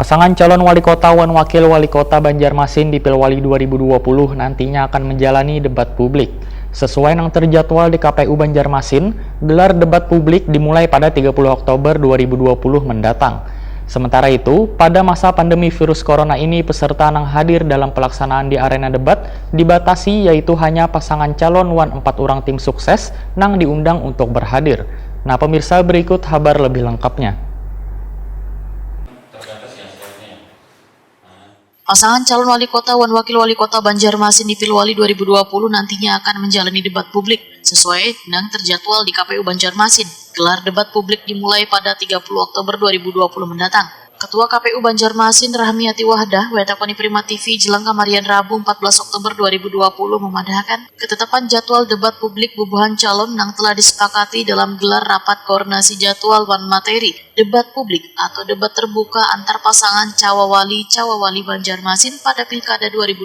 Pasangan calon wali kota dan wakil wali kota Banjarmasin di Pilwali 2020 nantinya akan menjalani debat publik. Sesuai yang terjadwal di KPU Banjarmasin, gelar debat publik dimulai pada 30 Oktober 2020 mendatang. Sementara itu, pada masa pandemi virus corona ini, peserta yang hadir dalam pelaksanaan di arena debat dibatasi, yaitu hanya pasangan calon wan 4 orang tim sukses yang diundang untuk berhadir. Nah, pemirsa, berikut kabar lebih lengkapnya. Pasangan calon wali kota dan wakil wali kota Banjarmasin di Pilwali 2020 nantinya akan menjalani debat publik sesuai dengan terjadwal di KPU Banjarmasin. Gelar debat publik dimulai pada 30 Oktober 2020 mendatang. Ketua KPU Banjarmasin Rahmiati Wahdah, Wetakoni Prima TV Jelang Kamarian Rabu 14 Oktober 2020 memadahkan ketetapan jadwal debat publik bubuhan calon yang telah disepakati dalam gelar rapat koordinasi jadwal dan materi debat publik atau debat terbuka antar pasangan Cawawali Banjarmasin pada Pilkada 2020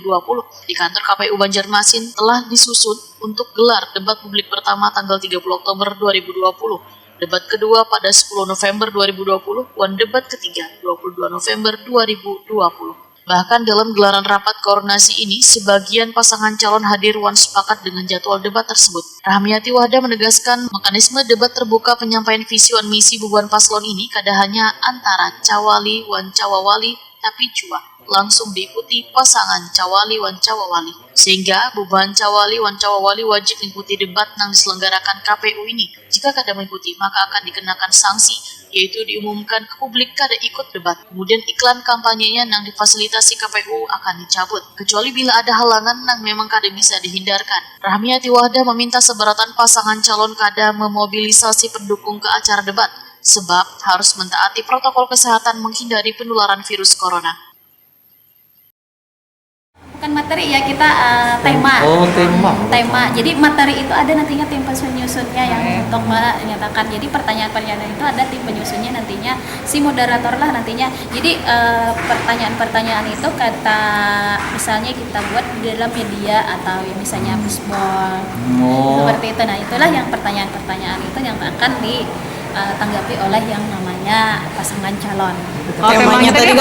di kantor KPU Banjarmasin telah disusun untuk gelar debat publik pertama tanggal 30 Oktober 2020. Debat kedua pada 10 November 2020 dan debat ketiga 22 November 2020. Bahkan dalam gelaran rapat koordinasi ini, sebagian pasangan calon hadir wan sepakat dengan jadwal debat tersebut. Rahmiati Wahdah menegaskan mekanisme debat terbuka penyampaian visi wan misi bubuhan paslon ini kada hanya antara Cawali wan Cawawali, tapi juga langsung diikuti pasangan Cawali wan Cawawali. Sehingga bubuhan Cawali wan Cawawali wajib mengikuti debat yang diselenggarakan KPU ini. Jika kada mengikuti, maka akan dikenakan sanksi, yaitu diumumkan ke publik kada ikut debat. Kemudian iklan kampanyenya yang difasilitasi KPU akan dicabut, kecuali bila ada halangan yang memang kada bisa dihindarkan. Rahmiati Wahdah meminta seberatan pasangan calon kada memobilisasi pendukung ke acara debat, sebab harus mentaati protokol kesehatan menghindari penularan virus corona. Bukan materi ya, kita tema. Tema. Jadi materi itu ada nantinya tim penyusunnya yang untuk menyatakan. Jadi pertanyaan-pertanyaan itu ada tim penyusunnya nantinya, si moderator lah nantinya. Jadi pertanyaan-pertanyaan itu kata misalnya kita buat di dalam media atau misalnya baseball. Seperti itu. Nah, itulah yang pertanyaan-pertanyaan itu yang akan ditanggapi oleh yang namanya pasangan calon. Temanya tadi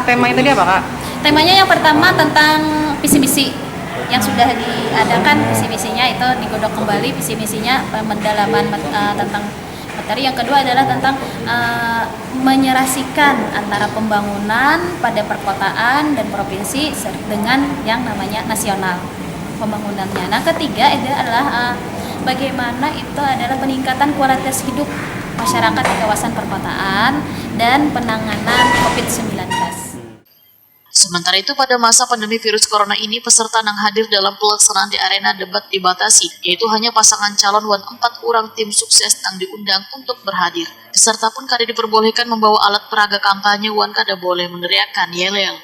temanya tadi apa, Kak? Temanya yang pertama tentang visi misi yang sudah diadakan, visi misinya itu digodok kembali, visi misinya pendalaman tentang materi. Yang kedua adalah tentang menyerasikan antara pembangunan pada perkotaan dan provinsi dengan yang namanya nasional pembangunannya. Nah, ketiga adalah bagaimana itu adalah peningkatan kualitas hidup masyarakat di kawasan perkotaan dan penanganan COVID-19. Sementara itu, pada masa pandemi virus corona ini, peserta yang hadir dalam pelaksanaan di arena debat dibatasi, yaitu hanya pasangan calon wan 4 orang tim sukses yang diundang untuk berhadir. Peserta pun kada diperbolehkan membawa alat peraga kampanye wan kada boleh meneriakkan yel-yel.